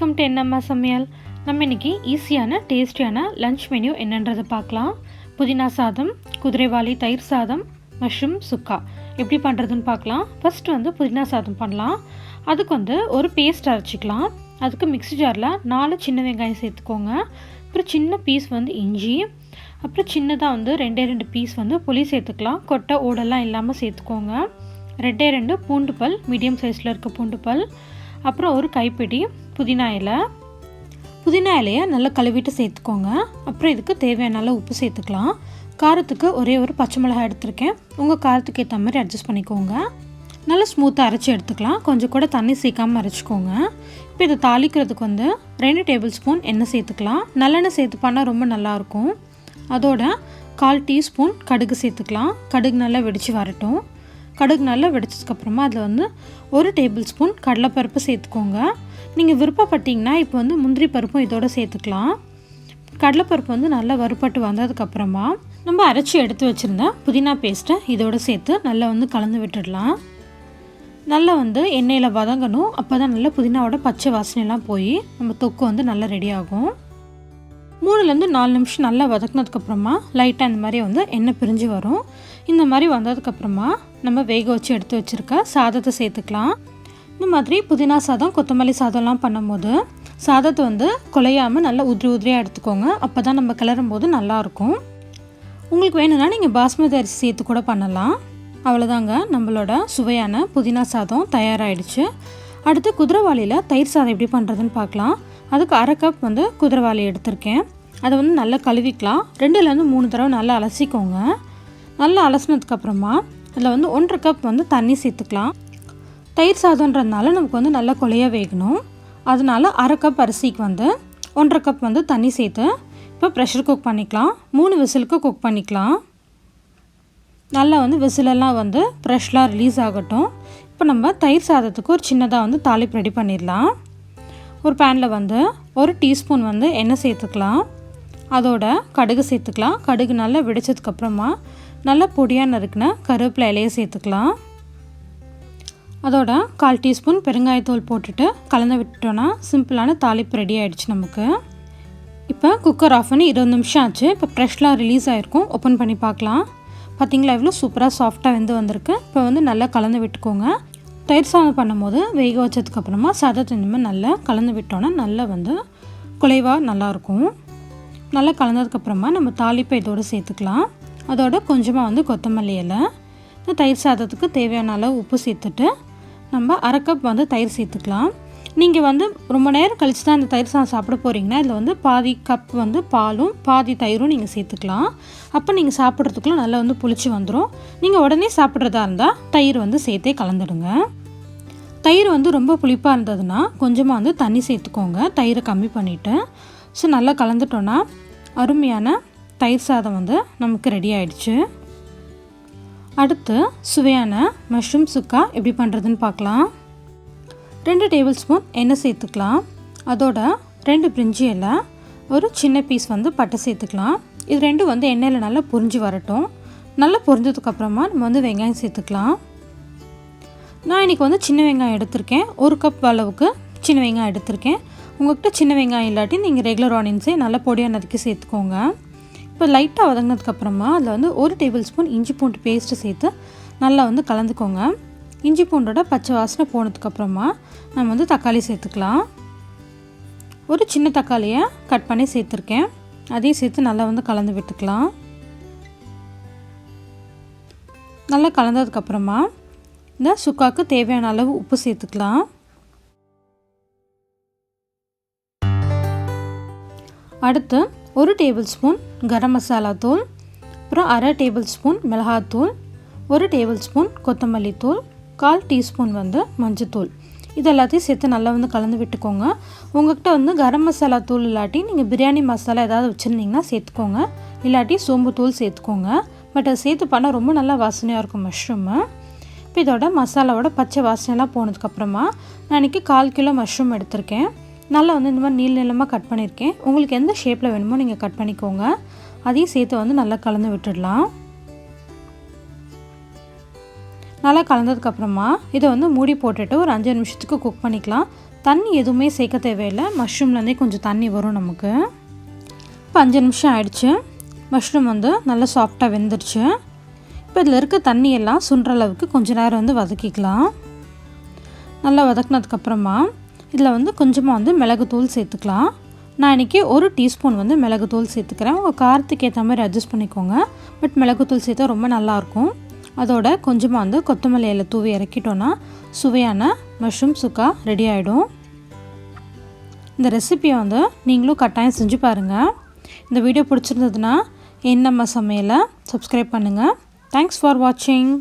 Welcome to Amma சமையல். நம்ம இன்னைக்கு ஈஸியான டேஸ்டியான லஞ்ச் மெனு என்னன்றதை பார்க்கலாம். புதினா சாதம், குதிரைவாலி தயிர் சாதம், மஷ்ரூம் சுக்கா எப்படி பண்ணுறதுன்னு பார்க்கலாம். ஃபஸ்ட்டு வந்து புதினா சாதம் பண்ணலாம். அதுக்கு ஒரு பேஸ்ட் அரைச்சிக்கலாம். அதுக்கு மிக்ஸி ஜாரில் 4 சின்ன வெங்காயம் சேர்த்துக்கோங்க. அப்புறம் சின்ன பீஸ் இஞ்சி, அப்புறம் சின்னதாக 2 பீஸ் புளி சேர்த்துக்கலாம். கொட்டை ஓடெல்லாம் இல்லாமல் சேர்த்துக்கோங்க. 2 பூண்டு பல், மீடியம் சைஸில் இருக்க பூண்டு பல், அப்புறம் ஒரு கைப்பிடி புதினா இலையை நல்லா கழுவிட்டு சேர்த்துக்கோங்க. அப்புறம் இதுக்கு தேவையான அளவு உப்பு சேர்த்துக்கலாம். காரத்துக்கு ஒரே ஒரு பச்சை மிளகாய் எடுத்திருக்கேன். உங்கள் காரத்துக்கு ஏற்ற மாதிரி அட்ஜஸ்ட் பண்ணிக்கோங்க. நல்லா ஸ்மூத்தாக அரைச்சி எடுத்துக்கலாம். கொஞ்சம் கூட தண்ணி சேர்க்காமல் அரைச்சிக்கோங்க. இப்போ இதை தாளிக்கிறதுக்கு 2 டேபிள் ஸ்பூன் எண்ணெய் சேர்த்துக்கலாம். நல்லெண்ணெய் சேர்த்து பண்ணால் ரொம்ப நல்லாயிருக்கும். அதோட 1/4 டீஸ்பூன் கடுகு சேர்த்துக்கலாம். கடுகு நல்லா வெடித்து வரட்டும். கடுகு நல்லா வெடிச்சதுக்கப்புறமா அதில் 1 டேபிள் ஸ்பூன் கடலைப்பருப்பு சேர்த்துக்கோங்க. நீங்கள் விருப்பப்பட்டிங்கன்னா இப்போ முந்திரி பருப்பும் இதோடு சேர்த்துக்கலாம். கடலைப்பருப்பு நல்லா வறுபட்டு வந்ததுக்கப்புறமா நம்ம அரைச்சி எடுத்து வச்சுருந்த புதினா பேஸ்ட்டை இதோடு சேர்த்து நல்லா கலந்து விட்டுடலாம். நல்லா எண்ணெயில் வதங்கணும். அப்போ தான் நல்லா புதினாவோட பச்சை வாசனைலாம் போய் நம்ம தொக்கு நல்லா ரெடி ஆகும். 3-4 நிமிஷம் நல்லா வதக்கினதுக்கப்புறமா லைட்டாக இந்த மாதிரி எண்ணெய் பிரிஞ்சு வரும். இந்த மாதிரி வந்ததுக்கப்புறமா நம்ம வேக வச்சு எடுத்து வச்சுருக்க சாதத்தை சேர்த்துக்கலாம். இந்த மாதிரி புதினா சாதம், கொத்தமல்லி சாதம்லாம் பண்ணும்போது சாதத்தை குலையாமல் நல்லா உதிரியாக எடுத்துக்கோங்க. அப்போ தான் நம்ம கிளறும் போது நல்லாயிருக்கும். உங்களுக்கு வேணும்னா நீங்கள் பாஸ்மதி அரிசி சேர்த்து கூட பண்ணலாம். அவ்வளோதாங்க, நம்மளோட சுவையான புதினா சாதம் தயாராகிடுச்சு. அடுத்து குதிரைவாலியில் தயிர் சாதம் எப்படி பண்ணுறதுன்னு பார்க்கலாம். அதுக்கு 1/2 கப் குதிரைவாலி எடுத்திருக்கேன். அதை நல்லா கழுவிக்கலாம். 2-3 தடவை நல்லா அலசிக்கோங்க. நல்லா அலசினதுக்கப்புறமா அதில் 1/2 கப் தண்ணி சேர்த்துக்கலாம். தயிர் சாதம்ன்றதுனால நமக்கு நல்லா கொலையாக வேகணும். அதனால் 1/2 கப் அரிசிக்கு 1/2 கப் தண்ணி சேர்த்து இப்போ ப்ரெஷர் குக் பண்ணிக்கலாம். 3 விசிலுக்கு குக் பண்ணிக்கலாம். நல்லா விசிலெல்லாம் ப்ரெஷ்லாம் ரிலீஸ் ஆகட்டும். இப்போ நம்ம தயிர் சாதத்துக்கு ஒரு சின்னதாக தாளிப்பு ரெடி பண்ணிடலாம். ஒரு பேனில் 1 டீஸ்பூன் எண்ணெய் சேர்த்துக்கலாம். அதோட கடுகு சேர்த்துக்கலாம். கடுகு நல்லா வெடிச்சதுக்கப்புறமா நல்லா பொடியாக நறுக்கின கருவேப்பிலை இலையை சேர்த்துக்கலாம். அதோட 1/4 டீஸ்பூன் பெருங்காயத்தூள் போட்டுட்டு கலந்து விட்டுட்டோன்னா சிம்பிளான தாளிப்பு ரெடி ஆகிடுச்சு நமக்கு. இப்போ குக்கர் ஆஃப் பண்ணி 20 நிமிஷம் ஆச்சு. இப்போ ப்ரெஷ்லாம் ரிலீஸ் ஆகிருக்கும். ஓப்பன் பண்ணி பார்க்கலாம். பார்த்திங்களா, எவ்வளோ சூப்பராக சாஃப்டாக வந்திருக்கு. இப்போ நல்லா கலந்து விட்டுக்கோங்க. தயிர் சாதம் பண்ணும்போது வேக வச்சதுக்கப்புறமா சாதத்தை இனிமேல் நல்லா கலந்து விட்டோன்னா நல்லா குலைவாக நல்லாயிருக்கும். நல்லா கலந்ததுக்கப்புறமா நம்ம தாளிப்பை இதோடு சேர்த்துக்கலாம். அதோட கொஞ்சமாக கொத்தமல்லி இலை, தயிர் சாதத்துக்கு தேவையான அளவு உப்பு சேர்த்துட்டு நம்ம 1/2 கப் தயிர் சேர்த்துக்கலாம். நீங்கள் ரொம்ப நேரம் கழித்து தான் அந்த தயிர் சாதம் சாப்பிட போகிறீங்கன்னா இதில் பாதி கப் பாலும் பாதி தயிரும் நீங்கள் சேர்த்துக்கலாம். அப்போ நீங்கள் சாப்பிட்றதுக்குள்ள நல்லா புளிச்சு வந்துடும். நீங்கள் உடனே சாப்பிட்றதா இருந்தால் தயிர் சேர்த்தே கலந்துடுங்க. தயிர் ரொம்ப புளிப்பாக இருந்ததுன்னா கொஞ்சமாக தண்ணி சேர்த்துக்கோங்க. தயிரை கம்மி பண்ணிவிட்டு ஸோ நல்லா கலந்துட்டோன்னா அருமையான தயிர் சாதம் நமக்கு ரெடி ஆகிடுச்சு. அடுத்து சுவையான மஷ்ரூம் சுக்கா எப்படி பண்ணுறதுன்னு பார்க்கலாம். 2 டேபிள் ஸ்பூன் எண்ணெய் சேர்த்துக்கலாம். அதோட 2 பிரிஞ்சி இலை, ஒரு சின்ன பீஸ் பட்டை சேர்த்துக்கலாம். இது ரெண்டும் எண்ணெயில் நல்லா பொரிஞ்சு வரட்டும். நல்லா பொரிஞ்சதுக்கப்புறமா நம்ம வெங்காயம் சேர்த்துக்கலாம். நான் இன்றைக்கி சின்ன வெங்காயம் எடுத்திருக்கேன். 1 கப் அளவுக்கு சின்ன வெங்காயம் எடுத்திருக்கேன். உங்கள்கிட்ட சின்ன வெங்காயம் இல்லாட்டி நீங்கள் ரெகுலர் ஆனியன்ஸே நல்லா பொடியாக நறுக்கி சேர்த்துக்கோங்க. இப்போ லைட்டாக வதங்கினதுக்கப்புறமா அதில் 1 டேபிள் ஸ்பூன் இஞ்சி பூண்டு பேஸ்ட்டு சேர்த்து நல்லா கலந்துக்கோங்க. இஞ்சி பூண்டோட பச்சை வாசனை போனதுக்கப்புறமா நம்ம தக்காளி சேர்த்துக்கலாம். ஒரு சின்ன தக்காளியை கட் பண்ணி சேர்த்துருக்கேன். அதையும் சேர்த்து நல்லா கலந்து விட்டுக்கலாம். நல்லா கலந்ததுக்கப்புறமா இந்த சுக்காவுக்கு தேவையான அளவு உப்பு சேர்த்துக்கலாம். அடுத்து 1 டேபிள் ஸ்பூன் கரம் மசாலா தூள், அப்புறம் 1/2 டேபிள் ஸ்பூன் மிளகாத்தூள், 1 டேபிள் ஸ்பூன் கொத்தமல்லி தூள், 1/4 டீஸ்பூன் மஞ்சத்தூள், இது எல்லாத்தையும் சேர்த்து நல்லா கலந்து விட்டுக்கோங்க. உங்கள்கிட்ட கரம் மசாலா தூள் இல்லாட்டி நீங்கள் பிரியாணி மசாலா ஏதாவது வச்சுருந்தீங்கன்னா சேர்த்துக்கோங்க. இல்லாட்டி சோம்பு தூள் சேர்த்துக்கோங்க. பட் அதை சேர்த்து பண்ணால் ரொம்ப நல்லா வாசனையாக இருக்கும் மஷ்ரூமு. இப்போ இதோட மசாலாவோட பச்சை வாசனைலாம் போனதுக்கப்புறமா நான் இன்றைக்கி 1/4 கிலோ மஷ்ரூம் எடுத்திருக்கேன். நல்லா இந்த மாதிரி நீளமாக கட் பண்ணியிருக்கேன். உங்களுக்கு எந்த ஷேப்பில் வேணுமோ நீங்கள் கட் பண்ணிக்கோங்க. அதையும் சேர்த்து நல்லா கலந்து விட்டுடலாம். நல்லா கலந்ததுக்கப்புறமா இதை வந்து மூடி போட்டுட்டு ஒரு 5 நிமிஷத்துக்கு குக் பண்ணிக்கலாம். தண்ணி எதுவுமே சேர்க்க தேவையில்லை. மஷ்ரூம்லேருந்தே கொஞ்சம் தண்ணி வரும் நமக்கு. இப்போ 5 நிமிஷம் ஆயிடுச்சு. மஷ்ரூம் வந்து நல்லா சாஃப்டாக வெந்துருச்சு. இப்போ இதில் இருக்க தண்ணியெல்லாம் சுண்டுற அளவுக்கு கொஞ்ச நேரம் வந்து வதக்கிக்கலாம். நல்லா வதக்கினதுக்கப்புறமா இதில் வந்து கொஞ்சமாக வந்து மிளகுத்தூள் சேர்த்துக்கலாம். நான் இன்றைக்கி 1 டீஸ்பூன் வந்து மிளகுத்தூள் சேர்த்துக்கிறேன். உங்கள் காரத்துக்கு ஏற்ற மாதிரி அட்ஜஸ்ட் பண்ணிக்கோங்க. பட் மிளகுத்தூள் சேர்த்தா ரொம்ப நல்லாயிருக்கும். அதோட கொஞ்சமாக வந்து கொத்தமல்லி இலை தூவி இறக்கிட்டோன்னா சுவையான மஷ்ரூம் சுக்கா ரெடி ஆகிடும். இந்த ரெசிபியை வந்து நீங்களும் கட்டாயம் செஞ்சு பாருங்கள். இந்த வீடியோ பிடிச்சிருந்ததுன்னா Amma சமையலை சப்ஸ்கிரைப் பண்ணுங்கள். தேங்க்ஸ் ஃபார் வாட்சிங்.